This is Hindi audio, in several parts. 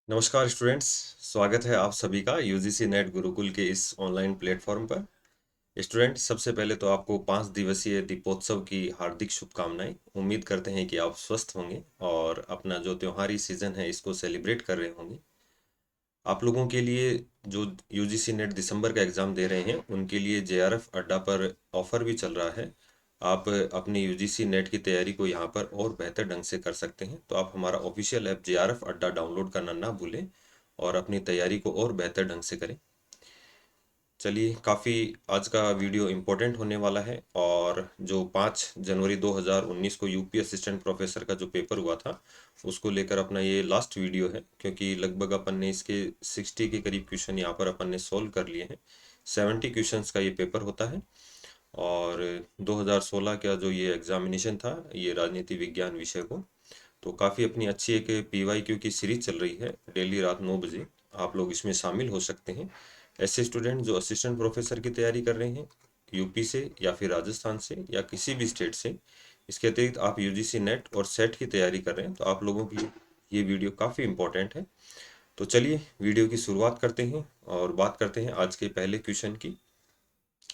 नमस्कार स्टूडेंट्स। स्वागत है आप सभी का यूजीसी नेट गुरुकुल के इस ऑनलाइन प्लेटफॉर्म पर। स्टूडेंट, सबसे पहले तो आपको 5 दिवसीय दीपोत्सव की हार्दिक शुभकामनाएं। उम्मीद करते हैं कि आप स्वस्थ होंगे और अपना जो त्योहारी सीजन है इसको सेलिब्रेट कर रहे होंगे। आप लोगों के लिए जो यूजीसी नेट दिसंबर का एग्ज़ाम दे रहे हैं उनके लिए जेआरएफ अड्डा पर ऑफ़र भी चल रहा है। आप अपनी यूजीसी नेट की तैयारी को यहाँ पर और बेहतर ढंग से कर सकते हैं, तो आप हमारा ऑफिशियल ऐप जेआरएफ अड्डा डाउनलोड करना ना भूलें और अपनी तैयारी को और बेहतर ढंग से करें। चलिए, काफ़ी आज का वीडियो इम्पोर्टेंट होने वाला है। और जो 5 जनवरी 2019 को यूपी असिस्टेंट प्रोफेसर का जो पेपर हुआ था उसको लेकर अपना ये लास्ट वीडियो है, क्योंकि लगभग अपन ने इसके 60 के करीब क्वेश्चन यहाँ पर अपन ने सोल्व कर लिए हैं। 70 क्वेश्चंस का ये पेपर होता है। और 2016 का जो ये एग्जामिनेशन था ये राजनीति विज्ञान विषय को, तो काफ़ी अपनी अच्छी एक पीवाईक्यू की सीरीज चल रही है। डेली रात 9 बजे आप लोग इसमें शामिल हो सकते हैं। ऐसे स्टूडेंट जो असिस्टेंट प्रोफेसर की तैयारी कर रहे हैं यूपी से या फिर राजस्थान से या किसी भी स्टेट से, इसके अतिरिक्त आप यूजीसी नेट और सेट की तैयारी कर रहे हैं, तो आप लोगों की ये वीडियो काफ़ी इम्पोर्टेंट है। तो चलिए वीडियो की शुरुआत करते हैं और बात करते हैं आज के पहले क्वेश्चन की।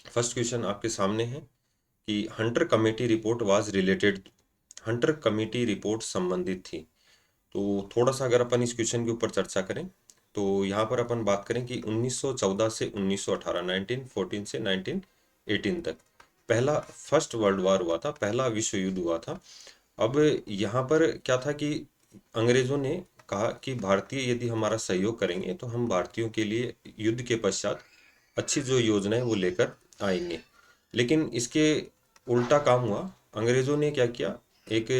फर्स्ट क्वेश्चन आपके सामने है कि Hunter committee report was related, Hunter committee report संबंधित थी। तो थोड़ा सा अगर अपन इस क्वेश्चन के ऊपर चर्चा करें तो यहाँ पर अपन बात करें कि 1914 से 1918, 1914 से 1918 तक पहला फर्स्ट वर्ल्ड वार हुआ था, पहला विश्व युद्ध हुआ था। अब यहाँ पर क्या था कि अंग्रेजों ने कहा कि भारतीय यदि हमारा सहयोग करेंगे तो हम भारतीयों के लिए युद्ध के पश्चात अच्छी जो योजनाएं वो लेकर आएंगे। लेकिन इसके उल्टा काम हुआ। अंग्रेजों ने क्या किया, एक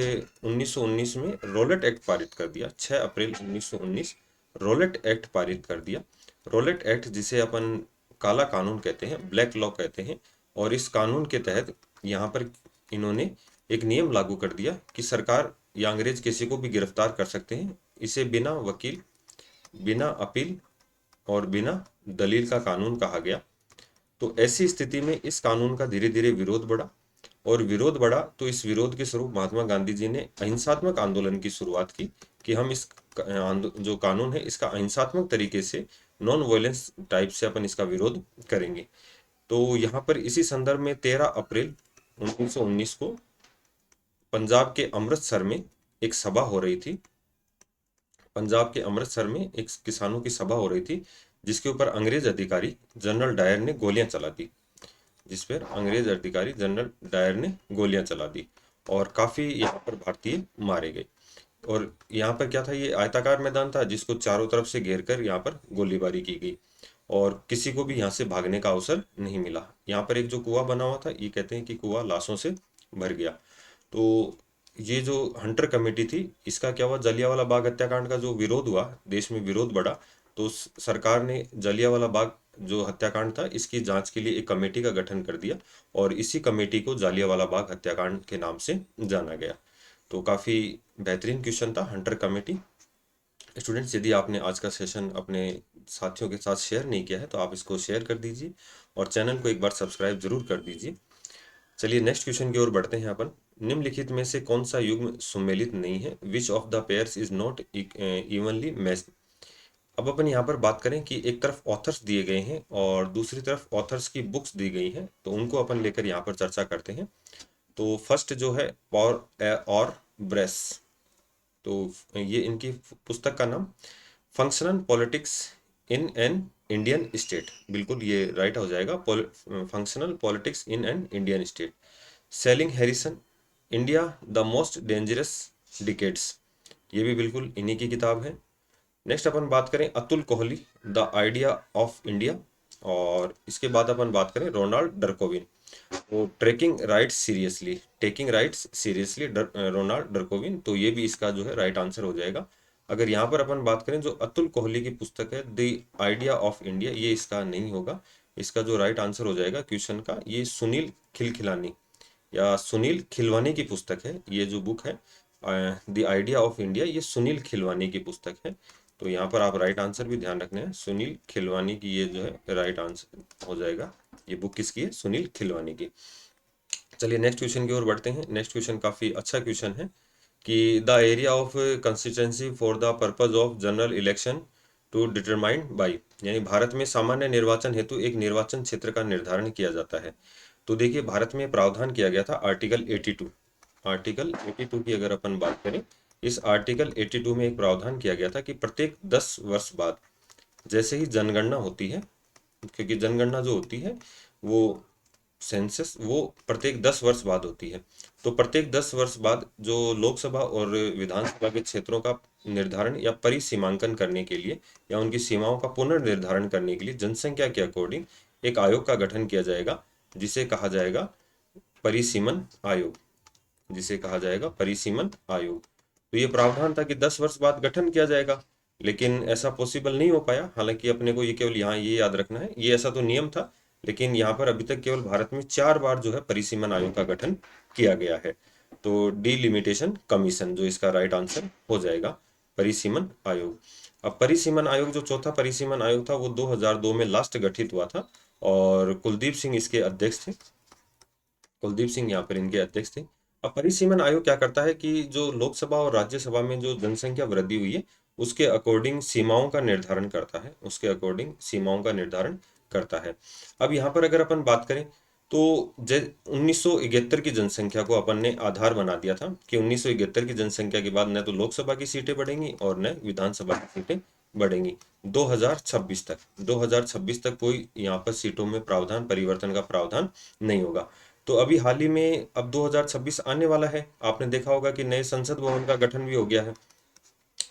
1919 में रोलेट एक्ट पारित कर दिया। 6 अप्रैल 1919 रोलेट एक्ट पारित कर दिया। रोलेट एक्ट जिसे अपन काला कानून कहते हैं, ब्लैक लॉ कहते हैं। और इस कानून के तहत यहाँ पर इन्होंने एक नियम लागू कर दिया कि सरकार या अंग्रेज किसी को भी गिरफ्तार कर सकते हैं। इसे बिना वकील, बिना अपील और बिना दलील का कानून कहा गया। तो ऐसी स्थिति में इस कानून का धीरे धीरे विरोध बढ़ा, और विरोध बढ़ा तो इस विरोध के स्वरूप महात्मा गांधी जी ने अहिंसात्मक आंदोलन की शुरुआत की कि हम इस जो कानून है इसका अहिंसात्मक तरीके से, नॉन वायलेंस टाइप से अपन इसका विरोध करेंगे। तो यहाँ पर इसी संदर्भ में 13 अप्रैल 1919 को पंजाब के अमृतसर में एक सभा हो रही थी। पंजाब के अमृतसर में एक किसानों की सभा हो रही थी जिसके ऊपर अंग्रेज अधिकारी जनरल डायर ने गोलियां चला दी, जिस पर अंग्रेज अधिकारी जनरल डायर ने गोलियां चला दी और काफी यहाँ पर भारतीय मारे गए। और यहाँ पर क्या था, ये आयताकार मैदान था जिसको चारों तरफ से घेर कर यहाँ पर गोलीबारी की गई और किसी को भी यहाँ से भागने का अवसर नहीं मिला। यहाँ पर एक जो कुआं बना हुआ था, ये कहते हैं कि कुआं लाशों से भर गया। तो ये जो हंटर कमेटी थी इसका क्या हुआ, जलियांवाला बाग हत्याकांड का जो विरोध हुआ, देश में विरोध बढ़ा, तो सरकार ने जलियांवाला बाग जो हत्याकांड था इसकी जांच के लिए एक कमेटी का गठन कर दिया और इसी कमेटी को जलियांवाला बाग हत्याकांड के नाम से जाना गया। तो काफ़ी बेहतरीन क्वेश्चन था हंटर कमेटी। स्टूडेंट्स, यदि आपने आज का सेशन अपने साथियों के साथ शेयर नहीं किया है तो आप इसको शेयर कर दीजिए और चैनल को एक बार सब्सक्राइब जरूर कर दीजिए। चलिए नेक्स्ट क्वेश्चन की ओर बढ़ते हैं अपन। निम्नलिखित में से कौन सा युग्म सुमेलित नहीं है? Which of the pairs is not evenly matched? अब अपन यहाँ पर बात करें कि एक तरफ ऑथर्स दिए गए हैं और दूसरी तरफ ऑथर्स की बुक्स दी गई हैं, तो उनको अपन लेकर यहाँ पर चर्चा करते हैं। तो फर्स्ट जो है पॉर और ब्रेस, तो ये इनकी पुस्तक का नाम functional politics in an Indian state, बिल्कुल ये राइट हो जाएगा, functional politics in an Indian state. Selling Harrison, India the most dangerous decades, ये भी बिल्कुल इन्हीं की किताब है। नेक्स्ट अपन बात करें Atul Kohli, the idea of India. और इसके बाद अपन बात करें रोनाल्ड डरकोविन, तो taking rights seriously, taking rights seriously, Ronald Dworkin, तो ये भी इसका जो है राइट आंसर हो जाएगा। अगर यहाँ पर अपन बात करें जो अतुल कोहली की पुस्तक है द आइडिया ऑफ इंडिया, ये इसका नहीं होगा। इसका जो राइट आंसर हो जाएगा क्वेश्चन का, ये सुनील खिलखिलानी या सुनील खिलवानी की पुस्तक है। ये जो बुक है द आइडिया ऑफ इंडिया, ये सुनील खिलवानी की पुस्तक है। तो यहाँ पर आप राइट आंसर भी ध्यान रखना है, सुनील खिलवानी की ये जो है राइट आंसर हो जाएगा। ये बुक किसकी है? सुनील खिलवानी की। चलिए नेक्स्ट क्वेश्चन की ओर बढ़ते हैं। नेक्स्ट क्वेश्चन काफी अच्छा क्वेश्चन है कि the area of constituency for the purpose of general election to determined by, यानी भारत में सामान्य निर्वाचन हेतु एक निर्वाचन क्षेत्र का निर्धारण किया जाता है। तो देखिए भारत में प्रावधान किया गया था आर्टिकल 82। आर्टिकल 82 की अगर अपन बात करें, इस आर्टिकल 82 में एक प्रावधान किया गया था कि प्रत्येक 10 वर्ष बाद जैसे ही जनगणना होती है, क्योंकि जनगणना जो होती है वो सेंसस वो प्रत्येक 10 वर्ष बाद होती है, तो प्रत्येक 10 वर्ष बाद जो लोकसभा और विधानसभा के क्षेत्रों का निर्धारण या परिसीमांकन करने के लिए या उनकी सीमाओं का पुनर्निर्धारण करने के लिए जनसंख्या के अकॉर्डिंग एक आयोग का गठन किया जाएगा, जिसे कहा जाएगा परिसीमन आयोग, जिसे कहा जाएगा परिसीमन आयोग। तो ये प्रावधान था कि 10 वर्ष बाद गठन किया जाएगा, लेकिन ऐसा पॉसिबल नहीं हो पाया। हालांकि अपने को ये केवल यहाँ ये याद रखना है, ये ऐसा तो नियम था, लेकिन यहाँ पर अभी तक केवल भारत में 4 बार जो है परिसीमन आयोग का गठन किया गया है। तो डिलिमिटेशन कमीशन जो इसका राइट आंसर हो जाएगा, परिसीमन आयोग। अब परिसीमन आयोग जो चौथा परिसीमन आयोग था वो 2002 में लास्ट गठित हुआ था और कुलदीप सिंह इसके अध्यक्ष थे। कुलदीप सिंह यहाँ पर इनके अध्यक्ष थे। अब परिसीमन आयोग क्या करता है कि जो लोकसभा और राज्यसभा में जो जनसंख्या वृद्धि हुई है उसके अकॉर्डिंग सीमाओं का निर्धारण करता है, उसके अकॉर्डिंग सीमाओं का निर्धारण करता है। अब यहाँ पर अगर अपन बात करें तो 1971 की जनसंख्या को अपन ने आधार बना दिया था कि 1971 की जनसंख्या के बाद न तो लोकसभा की सीटें बढ़ेंगी और न विधानसभा की सीटें बढ़ेंगी। 2026 तक कोई यहाँ पर सीटों में प्रावधान परिवर्तन का प्रावधान नहीं होगा। तो अभी हाल ही में अब 2026 आने वाला है, आपने देखा होगा कि नए संसद भवन का गठन भी हो गया है,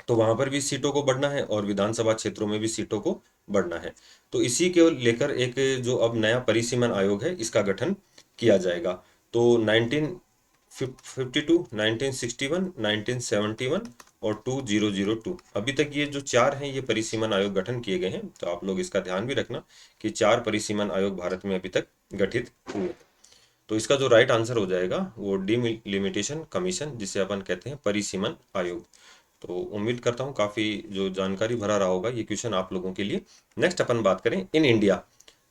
तो वहां पर भी सीटों को बढ़ना है और विधानसभा क्षेत्रों में भी सीटों को बढ़ना है। तो इसी के लेकर एक जो अब नया परिसीमन आयोग है इसका गठन किया जाएगा। तो 1952, 1961, 1971 और 2002 अभी तक ये जो चार हैं ये परिसीमन आयोग गठन किए गए हैं। तो आप लोग इसका ध्यान भी रखना कि 4 परिसीमन आयोग भारत में अभी तक गठित हुए। तो इसका जो राइट आंसर हो जाएगा वो डिलिमिटेशन कमीशन, जिसे अपन कहते हैं परिसीमन आयोग। तो उम्मीद करता हूँ काफी जो जानकारी भरा रहा होगा ये क्वेश्चन आप लोगों के लिए। नेक्स्ट अपन बात करें, in India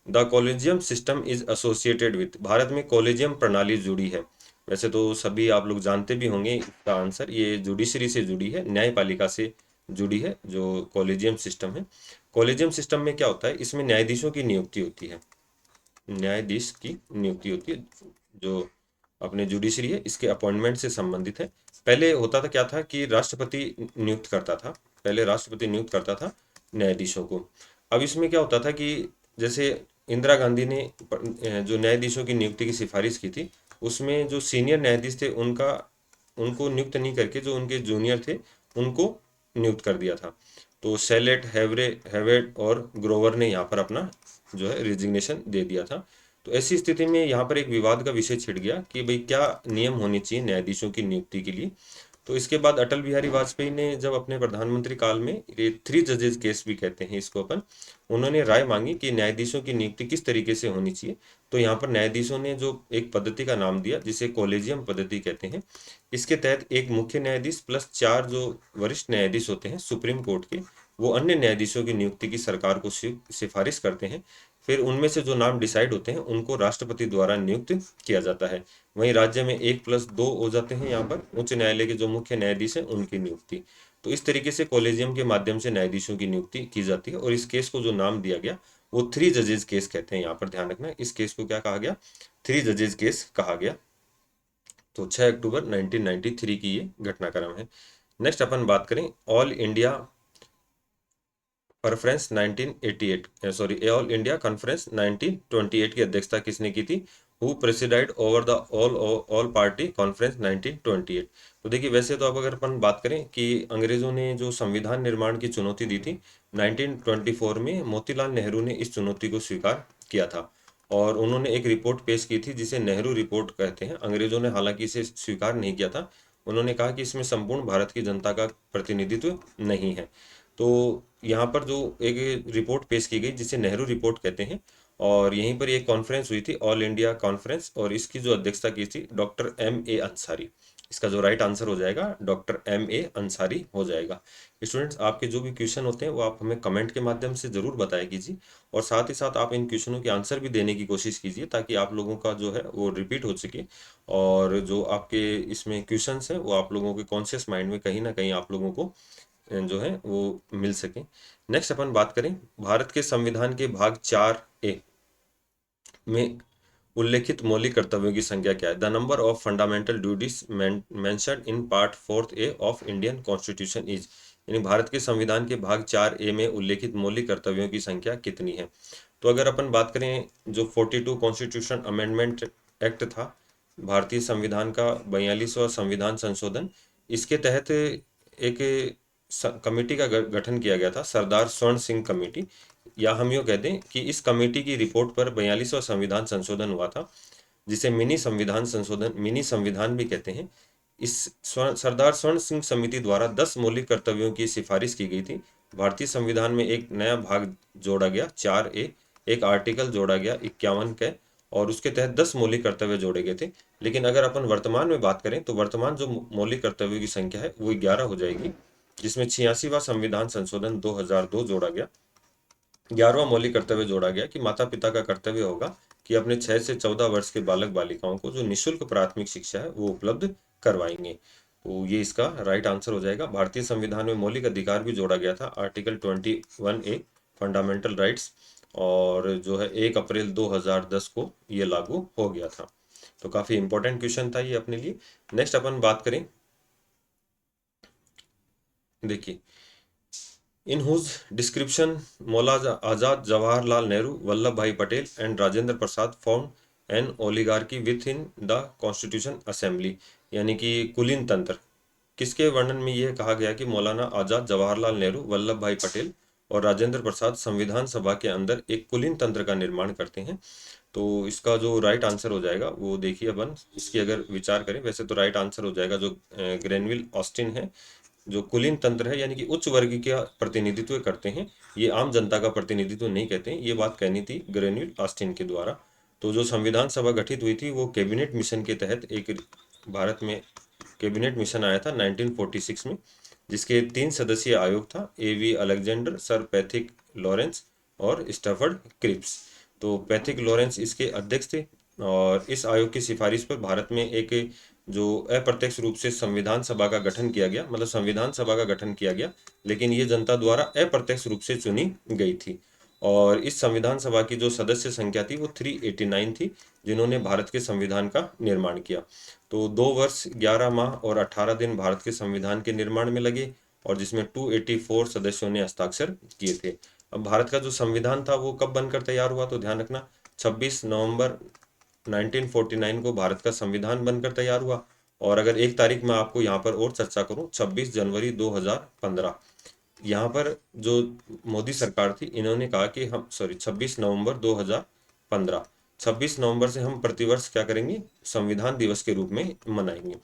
the collegium system is associated with, Bharat में कॉलेजियम प्रणाली जुड़ी है। वैसे तो सभी आप लोग जानते भी होंगे इसका आंसर, ये जुडिशरी से जुड़ी है, न्यायपालिका से जुड़ी है जो कॉलेजियम सिस्टम है। कॉलेजियम सिस्टम में क्या होता है, इसमें न्यायाधीशों की नियुक्ति होती है, न्यायाधीश की नियुक्ति होती है। जो अपने जुडिशरी है इसके अपॉइंटमेंट से संबंधित है। पहले होता था क्या था कि राष्ट्रपति नियुक्त करता था, पहले राष्ट्रपति नियुक्त करता था न्यायाधीशों को। अब इसमें क्या होता था कि जैसे इंदिरा गांधी ने जो न्यायाधीशों की नियुक्ति की सिफारिश की थी उसमें जो सीनियर न्यायाधीश थे उनका उनको नियुक्त नहीं करके जो उनके जूनियर थे उनको नियुक्त कर दिया था। तो सेलेट, हेवेट और ग्रोवर ने यहाँ पर अपना जो है रिजिग्नेशन दे दिया था। तो ऐसी स्थिति में यहाँ पर एक विवाद का विषय छिड़ गया कि भाई क्या नियम होने चाहिए न्यायाधीशों की नियुक्ति के लिए। तो इसके बाद अटल बिहारी वाजपेयी ने जब अपने प्रधानमंत्री काल में, ये 3 जजेस केस भी कहते हैं इसको अपन, उन्होंने राय मांगी कि न्यायाधीशों की नियुक्ति किस तरीके से होनी चाहिए। तो यहाँ पर न्यायाधीशों ने जो एक पद्धति का नाम दिया जिसे कॉलेजियम पद्धति कहते हैं। इसके तहत एक मुख्य न्यायाधीश प्लस 4 जो वरिष्ठ न्यायाधीश होते हैं सुप्रीम कोर्ट के, वो अन्य न्यायाधीशों की नियुक्ति की सरकार को सिफारिश करते हैं। फिर उनमें से जो नाम डिसाइड होते हैं उनको राष्ट्रपति द्वारा नियुक्त किया जाता है। वहीं राज्य में 1+2 हो जाते हैं यहाँ पर उच्च न्यायालय के जो मुख्य न्यायाधीश हैं उनकी नियुक्ति। तो इस तरीके से कॉलेजियम के माध्यम से न्यायाधीशों की नियुक्ति की जाती है और इस केस को जो नाम दिया गया वो 3 जजेस केस कहते हैं। यहाँ पर ध्यान रखना, इस केस को क्या कहा गया, 3 जजेस केस कहा गया। तो 6 अक्टूबर 1993 की ये घटनाक्रम है। नेक्स्ट अपन बात करें, all India conference 1988, sorry all India conference 1928 की अध्यक्षता किसने की थी, who presided over the all party conference 1928। तो देखिए वैसे तो अब अगर अपन बात करें कि अंग्रेजों ने जो संविधान निर्माण की चुनौती दी थी 1924 में, मोतीलाल नेहरू ने इस चुनौती को स्वीकार किया था और उन्होंने एक रिपोर्ट पेश की थी जिसे नेहरू रिपोर्ट कहते हैं। अंग्रेजों ने हालांकि इसे स्वीकार नहीं किया था, उन्होंने कहा कि इसमें संपूर्ण भारत की जनता का प्रतिनिधित्व नहीं है। तो यहाँ पर जो एक रिपोर्ट पेश की गई जिसे नेहरू रिपोर्ट कहते हैं, और यहीं पर एक कॉन्फ्रेंस हुई थी ऑल इंडिया कॉन्फ्रेंस, और इसकी जो अध्यक्षता की थी डॉक्टर M A अंसारी। इसका जो राइट आंसर हो जाएगा डॉक्टर M A अंसारी हो जाएगा। स्टूडेंट्स, आपके जो भी क्वेश्चन होते हैं वो आप हमें कमेंट के माध्यम से ज़रूर बताया कीजिए, और साथ ही साथ आप इन क्वेश्चनों के आंसर भी देने की कोशिश कीजिए ताकि आप लोगों का जो है वो रिपीट हो सके, और जो आपके इसमें क्वेश्चंस हैं वो आप लोगों के कॉन्शियस माइंड में कहीं ना कहीं आप लोगों को जो है वो मिल सके। नेक्स्ट अपन बात करें, भारत के संविधान के भाग 4A में उल्लेखित मौलिक कर्तव्यों की संख्या क्या है? The number of fundamental duties mentioned in part 4A of Indian constitution is, यानी भारत के संविधान के भाग 4A में उल्लेखित मौलिक कर्तव्यों की संख्या कितनी है? तो अगर अपन बात करें, जो 42 कॉन्स्टिट्यूशन अमेंडमेंट एक्ट था, भारतीय संविधान का 42वां संविधान संशोधन, इसके तहत एक कमेटी का गठन किया गया था, सरदार स्वर्ण सिंह कमेटी, या हम यूँ कहते हैं कि इस कमेटी की रिपोर्ट पर 42वां संविधान संशोधन हुआ था, जिसे मिनी संविधान भी कहते हैं। इस सरदार स्वर्ण सिंह समिति द्वारा 10 मौलिक कर्तव्यों की सिफारिश की गई थी। भारतीय संविधान में एक नया भाग जोड़ा गया 4A, एक आर्टिकल जोड़ा गया 51 के, और उसके तहत 10 मौलिक कर्तव्य जोड़े गए थे। लेकिन अगर अपन वर्तमान में बात करें तो वर्तमान जो मौलिक कर्तव्यों की संख्या है वो 11 हो जाएगी, जिसमें 86वां संविधान संशोधन 2002 जोड़ा गया। 11वां मौलिक कर्तव्य जोड़ा गया कि माता पिता का कर्तव्य होगा कि अपने 6 से 14 वर्ष के बालक बालिकाओं को जो निःशुल्क प्राथमिक शिक्षा है वो उपलब्ध करवाएंगे। तो ये इसका राइट आंसर हो जाएगा। भारतीय संविधान में मौलिक अधिकार भी जोड़ा गया था, आर्टिकल 21A फंडामेंटल राइट्स, और जो है 1 अप्रैल 2010 को ये लागू हो गया था। तो काफी इंपॉर्टेंट क्वेश्चन था ये अपने लिए। नेक्स्ट अपन बात करें, देखिए, in whose description Maulana Azad Jawaharlal Nehru, Vallabhbhai Patel and Rajendra Prasad formed an oligarchy within the Constitution Assembly, यानी कि कुलीन तंत्र, किसके वर्णन में यह कहा गया कि मौलाना आजाद जवाहरलाल नेहरू, वल्लभ भाई पटेल और राजेंद्र प्रसाद संविधान सभा के अंदर एक कुलीन तंत्र का निर्माण करते हैं? तो इसका जो राइट आंसर हो जाएगा वो देखिए, अपन इसकी अगर विचार करें, वैसे तो राइट आंसर हो जाएगा जो ग्रेनविल ऑस्टिन है। जो कुलीन तंत्र है यानी कि उच्च वर्ग का प्रतिनिधित्व करते हैं, ये आम जनता का प्रतिनिधित्व नहीं कहते हैं, ये बात कहनी थी ग्रेनविल ऑस्टिन के द्वारा। तो जो संविधान सभा गठित हुई थी वो कैबिनेट मिशन के तहत, एक भारत में कैबिनेट मिशन आया था 1946 में, जिसके 3 सदस्यीय आयोग था, A V Alexander, sir Pethick Lawrence और स्टैफर्ड क्रिप्स। तो पैथिक लॉरेंस इसके अध्यक्ष थे, और इस आयोग की सिफारिश पर भारत में एक जो अप्रत्यक्ष रूप से संविधान सभा का गठन किया गया, मतलब संविधान सभा का गठन किया गया, लेकिन ये जनता द्वारा अप्रत्यक्ष रूप से चुनी गई थी। और इस संविधान सभा की जो सदस्य संख्या थी वो 389 थी, जिन्होंने भारत के संविधान का निर्माण किया। तो 2 वर्ष 11 माह और 18 दिन भारत के संविधान के निर्माण में लगे, और जिसमें 284 सदस्यों ने हस्ताक्षर किए थे। अब भारत का जो संविधान था वो कब बनकर तैयार हुआ, तो ध्यान रखना 26 नवंबर 1949 को भारत का संविधान बनकर तैयार हुआ। और अगर एक तारीख में आपको यहाँ पर और चर्चा करूँ, 26 जनवरी 2015, यहाँ पर जो मोदी सरकार थी, इन्होंने कहा कि हम 26 नवंबर 2015, 26 नवंबर से हम प्रतिवर्ष क्या करेंगे, संविधान दिवस के रूप में मनाएंगे।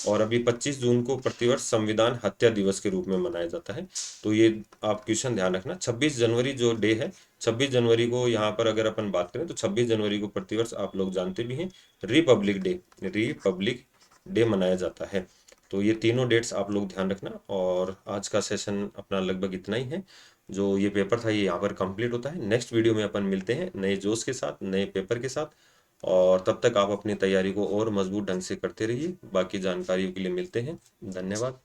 और अभी 25 जून को प्रतिवर्ष संविधान हत्या दिवस के रूप में मनाया जाता है। तो ये आप क्वेश्चन ध्यान रखना। 26 जनवरी जो डे है, 26 जनवरी को यहाँ पर अगर अपन बात करें तो 26 जनवरी को प्रतिवर्ष आप लोग जानते भी हैं रिपब्लिक डे मनाया जाता है। तो ये तीनों डेट्स आप लोग ध्यान रखना। और आज का सेशन अपना लगभग इतना ही है। जो ये पेपर था ये यहाँ पर कंप्लीट होता है। नेक्स्ट वीडियो में अपन मिलते हैं नए जोश के साथ, नए पेपर के साथ, और तब तक आप अपनी तैयारी को और मजबूत ढंग से करते रहिए। बाकी जानकारियों के लिए मिलते हैं। धन्यवाद।